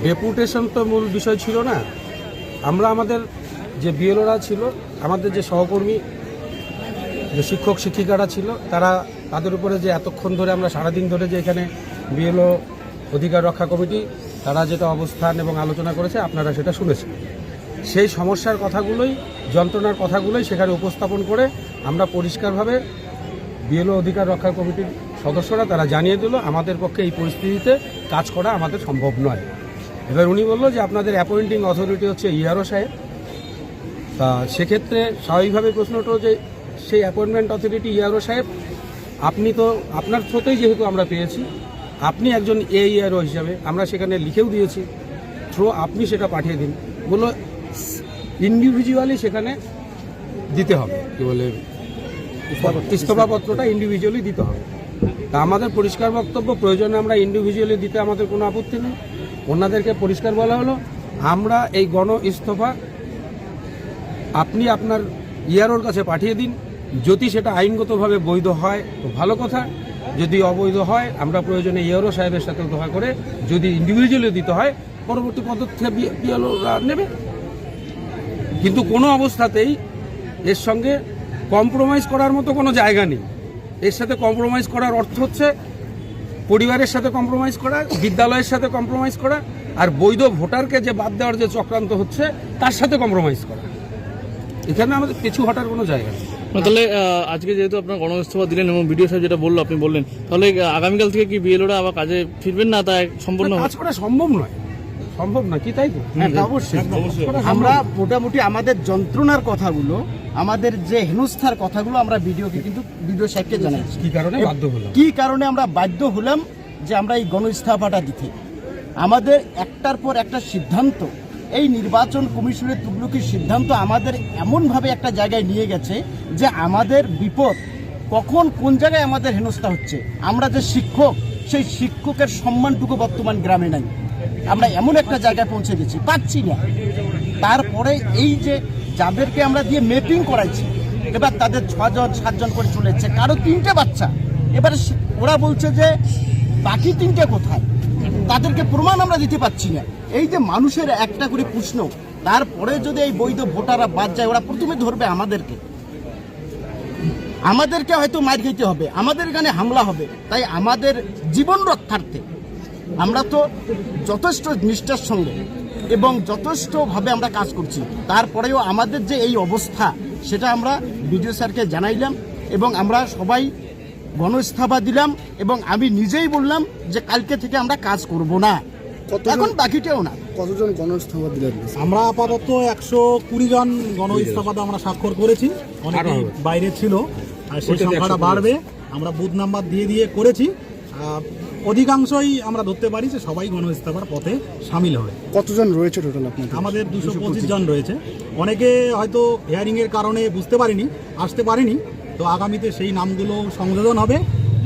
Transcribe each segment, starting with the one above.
Deputation তো মূল বিষয় ছিল না। আমরা আমাদের যে বিএলওরা ছিল, আমাদের যে সহকর্মী, যে শিক্ষক শিক্ষিকারা ছিল, তাদের উপরে যে এতক্ষণ ধরে আমরা সারাদিন ধরে যে এখানে বিএলও অধিকার রক্ষা কমিটি তারা যেটা অবস্থান এবং আলোচনা করেছে, আপনারা সেটা শুনেছেন। সেই সমস্যার কথাগুলোই, যন্ত্রণার কথাগুলোই সেখানে উপস্থাপন করে আমরা পরিষ্কারভাবে বিএলও অধিকার রক্ষা কমিটির সদস্যরা তারা জানিয়ে দিল আমাদের পক্ষে এই পরিস্থিতিতে কাজ করা আমাদের সম্ভব নয়। এবার উনি বলল যে আপনাদের অ্যাপয়েন্টিং অথরিটি হচ্ছে ইআরও সাহেব। তা সেক্ষেত্রে স্বাভাবিকভাবে প্রশ্নটা যে সেই অ্যাপয়েন্টমেন্ট অথরিটি ইআরও সাহেব, আপনি তো আপনার থ্রোতেই যেহেতু আমরা পেয়েছি, আপনি একজন ইআরও হিসাবে আমরা সেখানে লিখেও দিয়েছি, আপনি সেটা পাঠিয়ে দিন। বললো ইন্ডিভিজুয়ালি সেখানে দিতে হবে, কি বলে ইস্তফাপত্রটা ইন্ডিভিজুয়ালি দিতে হবে। তা আমাদের পরিষ্কার বক্তব্য, প্রয়োজনে আমরা ইন্ডিভিজুয়ালি দিতে আমাদের কোনো আপত্তি নেই। ওনাদেরকে পরিষ্কার বলা হলো আমরা এই গণ ইস্তফা আপনি আপনার ইআরওর কাছে পাঠিয়ে দিন, যদি সেটা আইনগতভাবে বৈধ হয় তো ভালো কথা, যদি অবৈধ হয় আমরা প্রয়োজনে ইআরও সাহেবের সাথে দেখা করে যদি ইন্ডিভিজুয়ালি দিতে হয় পরবর্তী পদক্ষেপ বিএলওরা নেবে। কিন্তু কোনো অবস্থাতেই এর সঙ্গে কম্প্রোমাইজ করার মতো কোনো জায়গা নেই। এর সাথে কম্প্রোমাইজ করার অর্থ হচ্ছে পরিবারের সাথে কম্প্রোমাইজ করা, বিদ্যালয়ের সাথে কম্প্রোমাইজ করা, আর বৈধ ভোটারকে যে বাদ দেওয়ার যে চক্রান্ত হচ্ছে তার সাথে কম্প্রোমাইজ করা। এখানে আমাদের পিছু হটার কোনো জায়গা নেই। তাহলে আজকে যেহেতু আপনার গণ ইস্তফা দিলেন এবং বিডিও সাহেব যেটা বললো আপনি বললেন, তাহলে আগামীকাল থেকে কি বিএলওরা আবার কাজে ফিরবেন না? তা সম্পূর্ণ কাজ করা সম্ভব নয়, সম্ভব না কি, তাই তো? অবশ্যই আমরা মোটামুটি আমাদের যন্ত্রণার কথাগুলো, আমাদের যে হেনস্থার কথাগুলো আমরা বিডিও সাহেবকে জানাচ্ছি। কি কারণে আমরা বাধ্য হলাম যে আমরা এই গণ ইস্তফাটা দিতে। আমাদের একটার পর একটা সিদ্ধান্ত, এই নির্বাচন কমিশনের তুগলুকির সিদ্ধান্ত আমাদের এমনভাবে একটা জায়গায় নিয়ে গেছে যে আমাদের বিপদ কখন কোন জায়গায় আমাদের হেনস্থা হচ্ছে। আমরা যে শিক্ষক, সেই শিক্ষকের সম্মানটুকু বর্তমান গ্রামে নাই। আমরা এমন একটা জায়গায় পৌঁছে গেছি, পাচ্ছি না। তারপরে এই যে যাদেরকে আমরা দিয়ে ম্যাপিং করাইছি, এবার তাদের 6 জন 7 জন করে চলেছে, কারো 3টে বাচ্চা। এবার ওরা বলছে যে বাকি 3টে কোথায়, তাদেরকে প্রমাণ আমরা দিতে পারছি না। এই যে মানুষের একটা করে প্রশ্ন, তারপরে যদি এই বৈধ ভোটাররা বাদ যায়, ওরা প্রথমে ধরবে আমাদেরকে হয়তো মার খেতে হবে, আমাদের এখানে হামলা হবে। তাই আমাদের জীবন রক্ষার্থে আমরা তো যথেষ্ট নিষ্ঠার সঙ্গে এবং যথেষ্টভাবে আমরা কাজ করছি। তারপরেও আমাদের যে এই অবস্থা, সেটা আমরা বিডিও স্যারকে জানাইলাম এবং আমরা সবাই গণ ইস্তফা দিলাম। এবং আমি নিজেই বললাম যে কালকে থেকে আমরা কাজ করব না, এখন বাকিটাও না। কতজন গণ ইস্তফা দিলেন? আমরা আপাতত 120 জন গণ ইস্তফাতে আমরা স্বাক্ষর করেছি। অনেকে বাইরে ছিল, আর সেই সংখ্যাটা বাড়বে। আমরা বুথ নাম্বার দিয়ে করেছি। অধিকাংশই আমরা ধরতে পারি যে সবাই গণ ইস্তফার পথে সামিল হবে। কতজন রয়েছে টোটাল আপনাদের? আমাদের 225 জন রয়েছে। অনেকে হয়তো হিয়ারিংয়ের কারণে বুঝতে পারিনি, আসতে পারেনি। তো আগামীতে সেই নামগুলো সংযোজন হবে।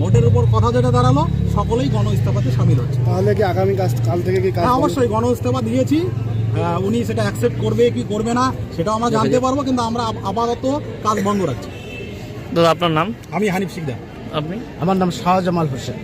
মোটের উপর কথা যেটা দাঁড়ালো, সকলেই গণ ইস্তফাতে সামিল হচ্ছে। তাহলে কি আগামী কাল থেকে কি কাজ? অবশ্যই গণ ইস্তফা দিয়েছি। উনি সেটা অ্যাকসেপ্ট করবে কি করবে না সেটাও আমরা জানতে পারবো, কিন্তু আমরা আপাতত কাজ বন্ধ রাখছি। দাদা আপনার নাম? আমি হানিফ শিকদার। আপনি? আমার নাম শাহজামাল হোসেন।